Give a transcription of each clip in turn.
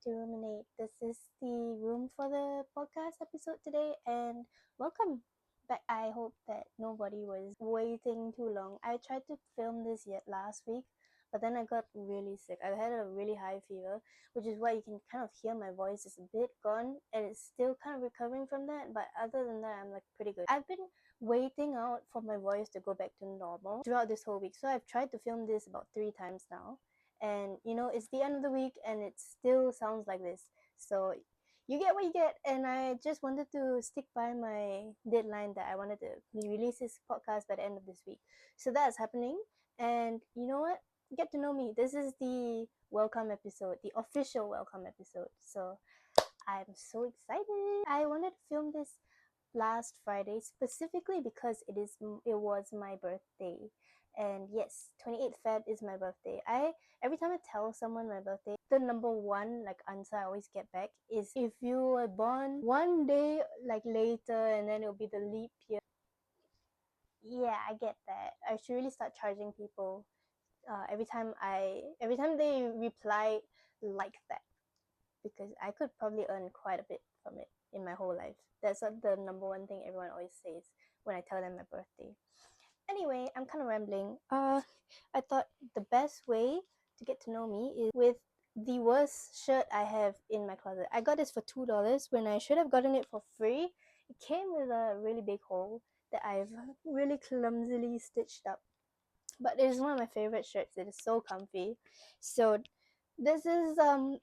to Ruminate. This is the room for the podcast episode today, and welcome back. I hope that nobody was waiting too long. I tried to film this yet last week, but then I got really sick. I had a really high fever, which is why you can kind of hear my voice is a bit gone, and it's still kind of recovering from that. But other than that, I'm like pretty good. I've been waiting out for my voice to go back to normal throughout this whole week, so I've tried to film this about 3 times now, and it's the end of the week and it still sounds like this. So you get what you get, and I just wanted to stick by my deadline that I wanted to release this podcast by the end of this week. So that's happening. And you know what, get to know me. This is the welcome episode, the official welcome episode. So I'm so excited. I wanted to film this last Friday specifically because it was my birthday. And yes, 28th Feb is my birthday. I Every time I tell someone my birthday, the number one like answer I always get back is, if you were born one day like later and then it'll be the leap year. Yeah, I get that. I should really start charging people every time they reply like that, because I could probably earn quite a bit from it in my whole life. That's the number one thing everyone always says when I tell them my birthday. Anyway, I'm kind of rambling. I thought the best way to get to know me is with the worst shirt I have in my closet. I got this for $2 when I should have gotten it for free. It came with a really big hole that I've really clumsily stitched up. But it is one of my favorite shirts. It is so comfy. So this is um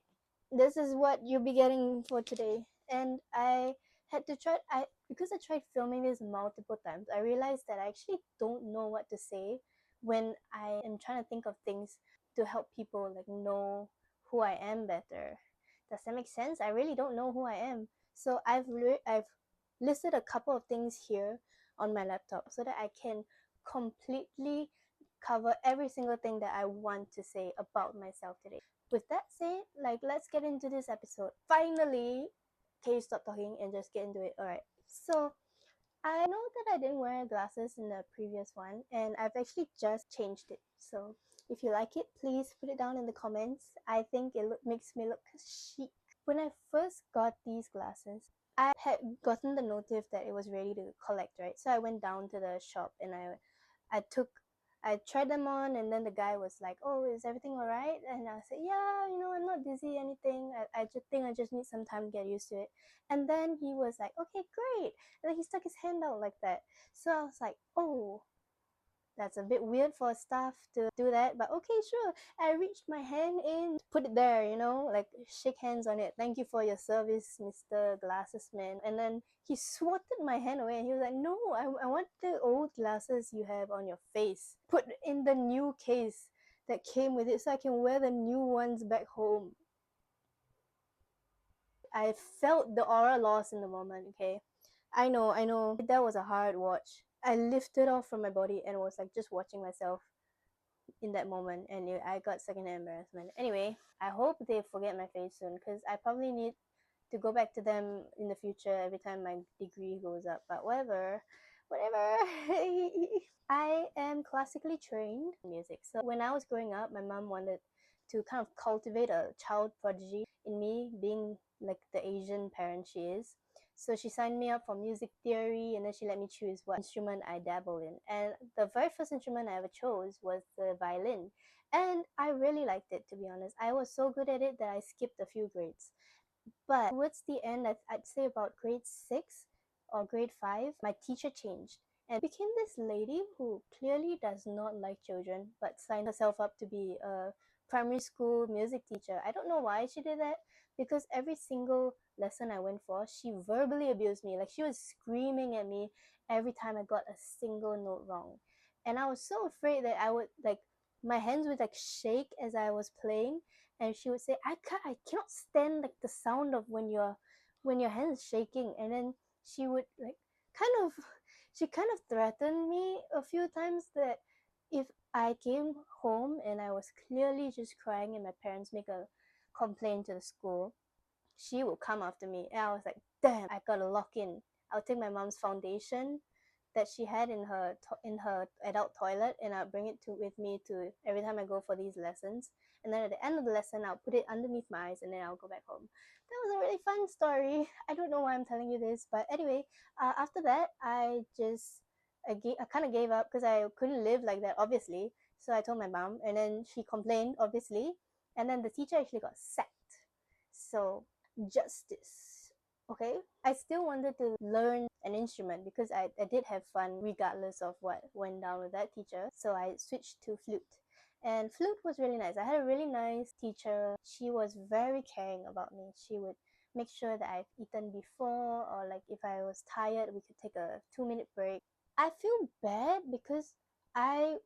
this is what you'll be getting for today. And I had to try I because I tried filming this multiple times, I realized that I actually don't know what to say when I am trying to think of things to help people like know who I am better. Does that make sense? I really don't know who I am. So I've listed a couple of things here on my laptop so that I can completely cover every single thing that I want to say about myself today. With that said, like, let's get into this episode. Finally, can you stop talking and just get into it? Alright. So I know that I didn't wear glasses in the previous one, and I've actually just changed it. So if you like it, please put it down in the comments. I think it makes me look chic. When I first got these glasses, I had gotten the notif that it was ready to collect, right? So I went down to the shop and I took I tried them on, and then the guy was like, "Oh, is everything alright?" And I said, "Yeah, I'm not dizzy, anything. I just think I just need some time to get used to it." And then he was like, "Okay, great." And then he stuck his hand out like that. So I was like, "Oh, that's a bit weird for staff to do that, but okay, sure." I reached my hand in, put it there, like shake hands on it. "Thank you for your service, Mr. Glasses Man." And then he swatted my hand away and he was like, "No, I want the old glasses you have on your face put in the new case that came with it so I can wear the new ones back home." I felt the aura loss in the moment, okay? I know. That was a hard watch. I lifted off from my body and was like just watching myself in that moment, and I got second-hand embarrassment. Anyway, I hope they forget my face soon, because I probably need to go back to them in the future every time my degree goes up. But whatever. I am classically trained in music. So when I was growing up, my mom wanted to kind of cultivate a child prodigy in me, being like the Asian parent she is. So she signed me up for music theory, and then she let me choose what instrument I dabble in. And the very first instrument I ever chose was the violin. And I really liked it, to be honest. I was so good at it that I skipped a few grades. But towards the end, I'd say about grade 6 or grade 5, my teacher changed and became this lady who clearly does not like children, but signed herself up to be a primary school music teacher. I don't know why she did that, because every single lesson I went for, she verbally abused me. Like, she was screaming at me every time I got a single note wrong. And I was so afraid that I would, like, my hands would like shake as I was playing, and she would say, I cannot stand like the sound of when your hands shaking." And then she would like kind of she kind of threatened me a few times that if I came home and I was clearly just crying and my parents make a complaint to the school, she would come after me. And I was like, damn, I gotta lock in. I'll take my mom's foundation that she had in her adult toilet, and I'll bring it to with me to every time I go for these lessons. And then at the end of the lesson, I'll put it underneath my eyes, and then I'll go back home. That was a really fun story. I don't know why I'm telling you this, but anyway, after that, I kind of gave up because I couldn't live like that, obviously. So I told my mom, and then she complained, obviously, and then the teacher actually got sacked. So justice. Okay, I still wanted to learn an instrument because I did have fun regardless of what went down with that teacher. So I switched to flute. And flute was really nice. I had a really nice teacher. She was very caring about me. She would make sure that I've eaten before, or like if I was tired, we could take a 2 minute break. I feel bad because I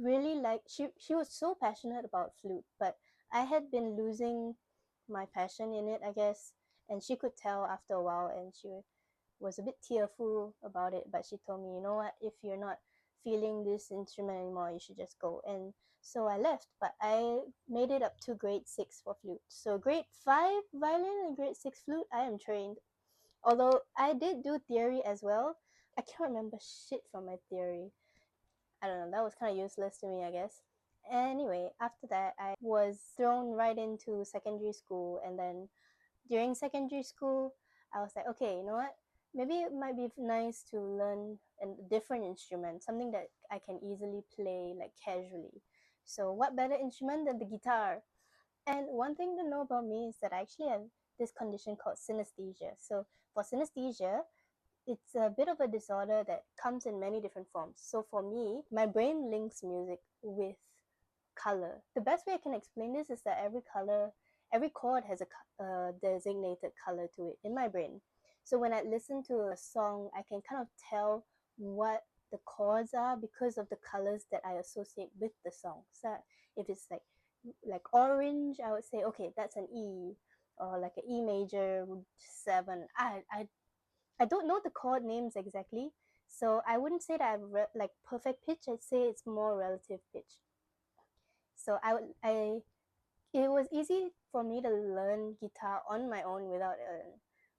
really like she was so passionate about flute, but I had been losing my passion in it, I guess, and she could tell after a while, and she was a bit tearful about it, but she told me, you know what, if you're not feeling this instrument anymore, you should just go. And so I left, but I made it up to grade 6 for flute. So grade 5 violin and grade 6 flute, I am trained. Although I did do theory as well, I can't remember shit from my theory. I don't know, that was kind of useless to me, I guess. Anyway, after that, I was thrown right into secondary school, and then during secondary school, I was like, okay, you know what? Maybe it might be nice to learn a different instrument, something that I can easily play like casually. So, what better instrument than the guitar? And one thing to know about me is that I actually have this condition called synesthesia. So, for synesthesia, it's a bit of a disorder that comes in many different forms. So, for me, my brain links music with color. The best way I can explain this is that every chord has a designated color to it in my brain. So when I listen to a song, I can kind of tell what the chords are because of the colors that I associate with the song. So if it's like orange, I would say, okay, that's an E, or like an E major 7. I don't know the chord names exactly, so I wouldn't say that like perfect pitch. I'd say it's more relative pitch. So it was easy for me to learn guitar on my own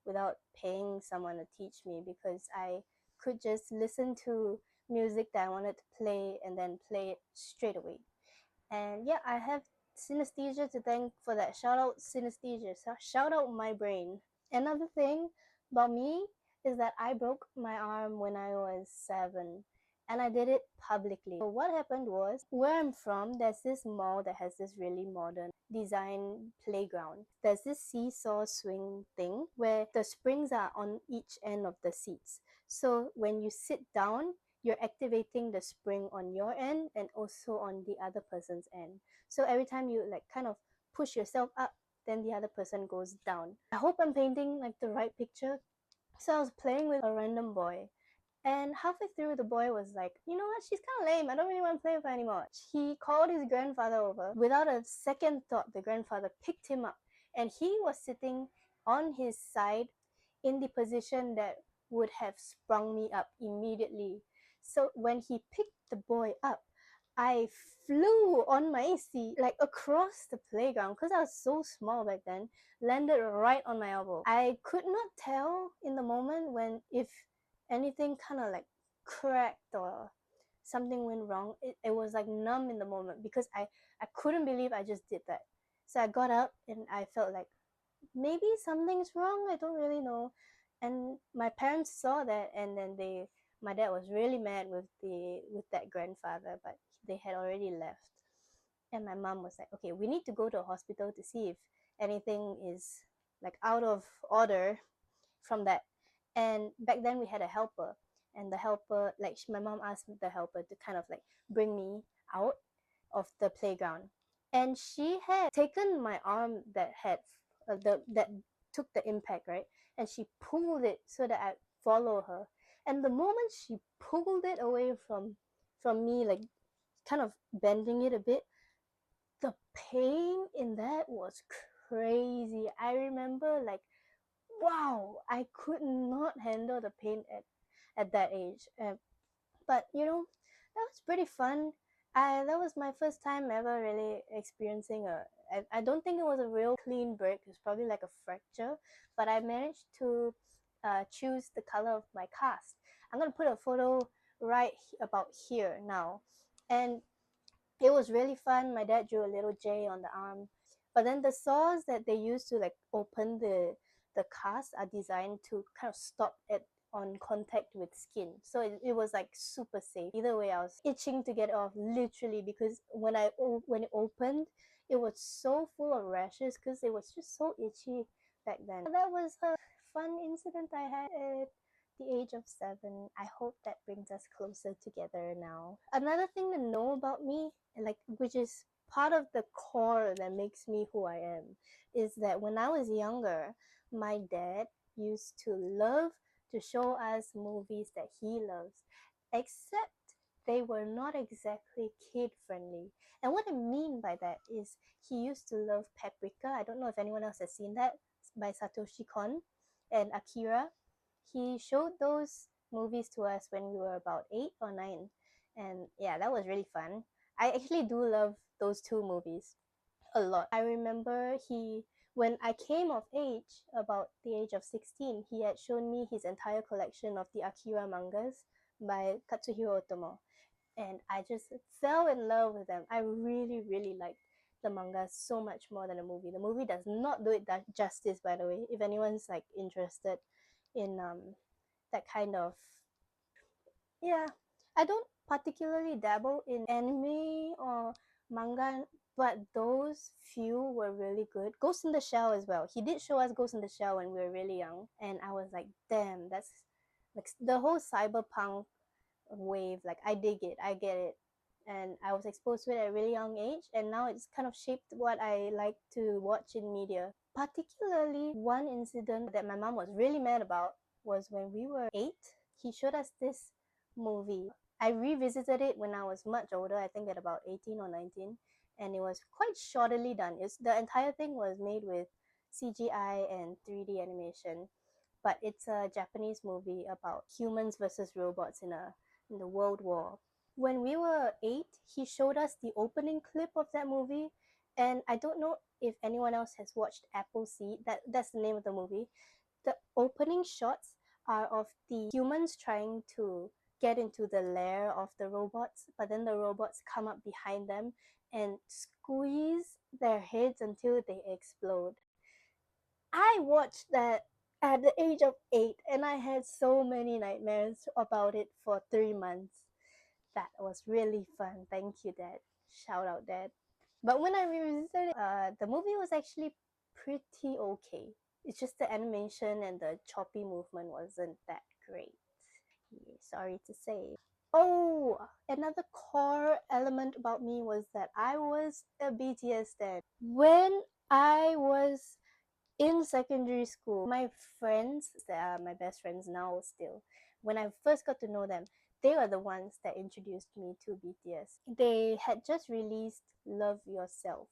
without paying someone to teach me, because I could just listen to music that I wanted to play and then play it straight away. And yeah, I have synesthesia to thank for that. Shout out synesthesia. So shout out my brain. Another thing about me is that I broke my arm when I was 7, and I did it publicly. So what happened was, where I'm from, there's this mall that has this really modern design playground. There's this seesaw swing thing where the springs are on each end of the seats. So when you sit down, you're activating the spring on your end and also on the other person's end. So every time you like kind of push yourself up, then the other person goes down. I hope I'm painting like the right picture. So I was playing with a random boy, and halfway through, the boy was like, you know what, she's kind of lame. I don't really want to play with her anymore. He called his grandfather over. Without a second thought, the grandfather picked him up, and he was sitting on his side in the position that would have sprung me up immediately. So when he picked the boy up, I flew on my seat like across the playground because I was so small back then, landed right on my elbow. I could not tell in the moment when if anything kind of like cracked or something went wrong. It was like numb in the moment because I couldn't believe I just did that. So I got up and I felt like maybe something's wrong. I don't really know. And my parents saw that, and then my dad was really mad with that grandfather, but they had already left. And my mom was like, okay, we need to go to a hospital to see if anything is like out of order from that. And back then we had a helper, and the helper, like my mom asked the helper to kind of like bring me out of the playground, and she had taken my arm that had that took the impact, right, and she pulled it so that I follow her. And the moment she pulled it away from me, like kind of bending it a bit, the pain in that was crazy. I remember like, wow, I could not handle the pain at that age. But you know, that was pretty fun. That was my first time ever really experiencing I don't think it was a real clean break. It was probably like a fracture, but I managed to choose the color of my cast. I'm gonna put a photo right about here now. And it was really fun. My dad drew a little J on the arm. But then the saws that they use to like open the cast are designed to kind of stop it on contact with skin. So it was like super safe. Either way, I was itching to get off literally because when it opened, it was so full of rashes because it was just so itchy back then. That was a fun incident I had at the age of 7. I hope that brings us closer together now. Another thing to know about me, like which is part of the core that makes me who I am, is that when I was younger, my dad used to love to show us movies that he loves, except they were not exactly kid friendly. And what I mean by that is he used to love Paprika. I don't know if anyone else has seen that, by Satoshi Kon, and Akira. He showed those movies to us when we were about 8 or 9, and yeah, that was really fun. I actually do love those two movies a lot. I remember when I came of age, about the age of 16, he had shown me his entire collection of the Akira mangas by Katsuhiro Otomo, and I just fell in love with them. I really, really liked the manga so much more than the movie. The movie does not do it justice, by the way. If anyone's like interested in that kind of, yeah, I don't particularly dabble in anime or manga, but those few were really good. Ghost in the Shell as well. He did show us Ghost in the Shell when we were really young, and I was like, damn, that's like the whole cyberpunk wave. Like, I dig it, I get it, and I was exposed to it at a really young age, and now it's kind of shaped what I like to watch in media. Particularly, one incident that my mom was really mad about was when we were 8. He showed us this movie. I revisited it when I was much older, I think at about 18 or 19, and it was quite shoddily done. The entire thing was made with CGI and 3D animation, but it's a Japanese movie about humans versus robots in the World War. When we were 8, he showed us the opening clip of that movie, and I don't know if anyone else has watched Appleseed. That's the name of the movie. The opening shots are of the humans trying to get into the lair of the robots, but then the robots come up behind them and squeeze their heads until they explode. I watched that at the age of 8, and I had so many nightmares about it for 3 months. That was really fun. Thank you, Dad. Shout out, Dad. But when I revisited it, the movie was actually pretty okay. It's just the animation and the choppy movement wasn't that great. Yeah, sorry to say. Oh, another core element about me was that I was a BTS stan. When I was in secondary school, my friends that are my best friends now still, when I first got to know them, they were the ones that introduced me to BTS. They had just released Love Yourself,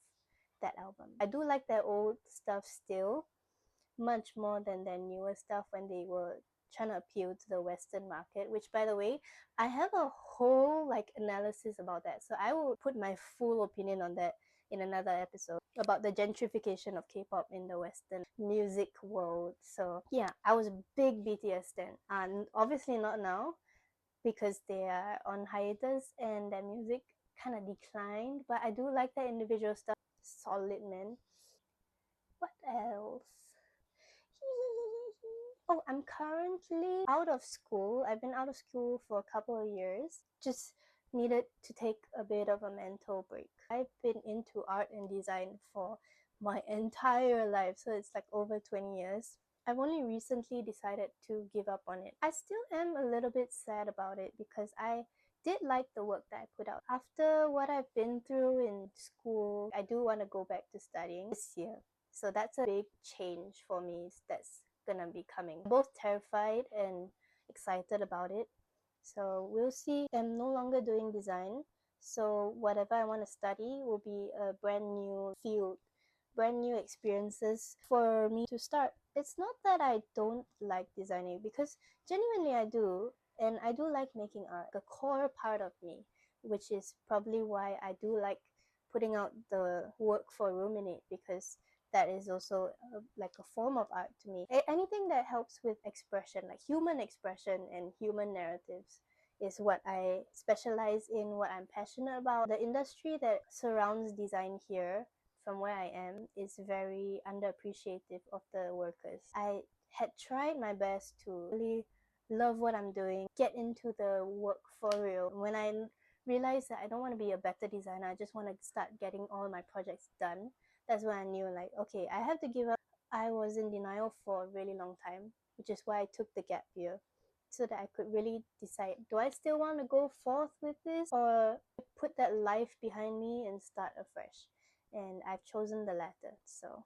that album. I do like their old stuff still, much more than their newer stuff when they were trying to appeal to the Western market, which by the way, I have a whole like analysis about that. So I will put my full opinion on that in another episode about the gentrification of K-pop in the Western music world. So yeah, I was a big BTS then. And obviously not now because they are on hiatus and their music kind of declined. But I do like their individual stuff. Solid, man. What else? Oh, I'm currently out of school. I've been out of school for a couple of years. Just needed to take a bit of a mental break. I've been into art and design for my entire life, so it's like over 20 years. I've only recently decided to give up on it. I still am a little bit sad about it because I did like the work that I put out. After what I've been through in school, I do want to go back to studying this year. So that's a big change for me that's gonna be coming. I'm both terrified and excited about it. So we'll see. I'm no longer doing design. So whatever I want to study will be a brand new field, brand new experiences for me to start. It's not that I don't like designing because genuinely I do. And I do like making art, the core part of me, which is probably why I do like putting out the work for Roominate because that is also like a form of art to me. Anything that helps with expression, like human expression and human narratives, is what I specialize in, what I'm passionate about. The industry that surrounds design here, from where I am, is very underappreciative of the workers. I had tried my best to really love what I'm doing, get into the work for real. When I realized that I don't want to be a better designer, I just want to start getting all my projects done. That's when I knew, like, okay, I have to give up. I was in denial for a really long time, which is why I took the gap year, so that I could really decide, do I still want to go forth with this, or put that life behind me and start afresh? And I've chosen the latter. So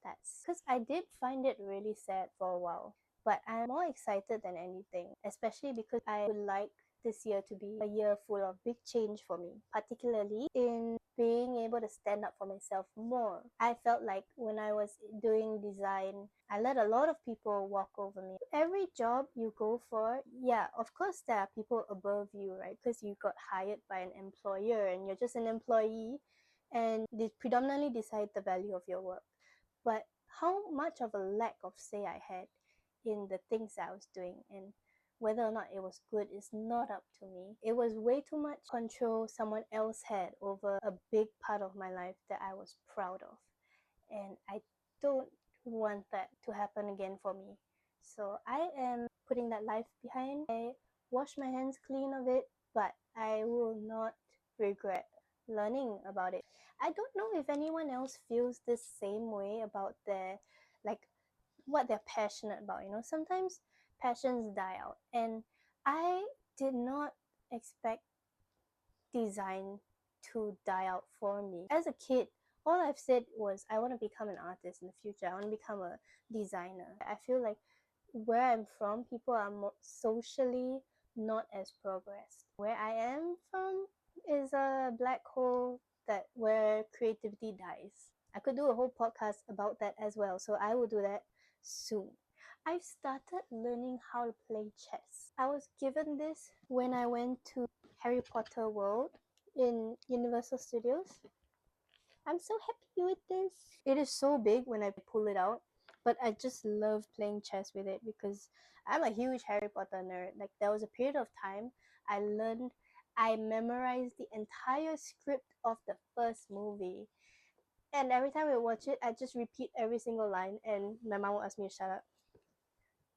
that's because I did find it really sad for a while, but I'm more excited than anything, especially because I would like this year to be a year full of big change for me, particularly in being able to stand up for myself more. I felt like when I was doing design, I let a lot of people walk over me. Every job you go for, yeah, of course there are people above you, right? Because you got hired by an employer and you're just an employee, and they predominantly decide the value of your work. But how much of a lack of say I had in the things I was doing, and whether or not it was good is not up to me. It was way too much control someone else had over a big part of my life that I was proud of. And I don't want that to happen again for me. So I am putting that life behind. I wash my hands clean of it, but I will not regret learning about it. I don't know if anyone else feels the same way about their, like, what they're passionate about. Sometimes passions die out, and I did not expect design to die out for me. As a kid, all I've said was I want to become an artist in the future. I want to become a designer. I feel like where I'm from, people are more socially not as progressed. Where I am from is a black hole that where creativity dies. I could do a whole podcast about that as well, so I will do that soon. I've started learning how to play chess. I was given this when I went to Harry Potter World in Universal Studios. I'm so happy with this. It is so big when I pull it out, but I just love playing chess with it because I'm a huge Harry Potter nerd. Like, there was a period of time I memorized the entire script of the first movie. And every time I watch it, I just repeat every single line, and my mom will ask me to shut up.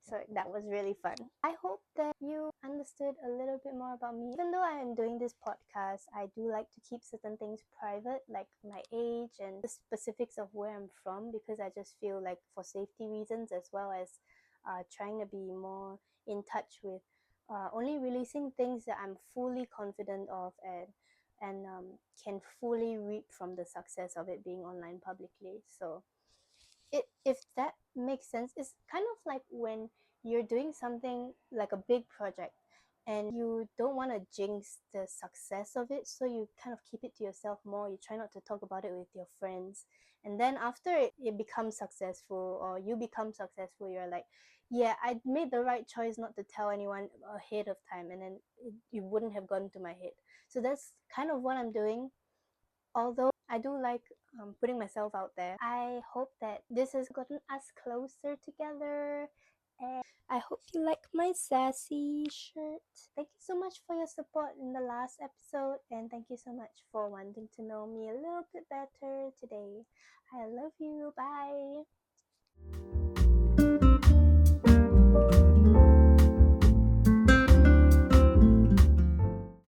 So that was really fun. I hope that you understood a little bit more about me. Even though I am doing this podcast, I do like to keep certain things private, like my age and the specifics of where I'm from, because I just feel like for safety reasons, as well as trying to be more in touch with only releasing things that I'm fully confident of, and can fully reap from the success of it being online publicly. So if that makes sense, it's kind of like when you're doing something like a big project and you don't want to jinx the success of it, so you kind of keep it to yourself more. You try not to talk about it with your friends, and then after it becomes successful, or you become successful, you're like, yeah, I made the right choice not to tell anyone ahead of time, and then it wouldn't have gone to my head. So that's kind of what I'm doing. Although I do like putting myself out there, I hope that this has gotten us closer together. And I hope you like my sassy shirt. Thank you so much for your support in the last episode, and thank you so much for wanting to know me a little bit better today. I love you. Bye.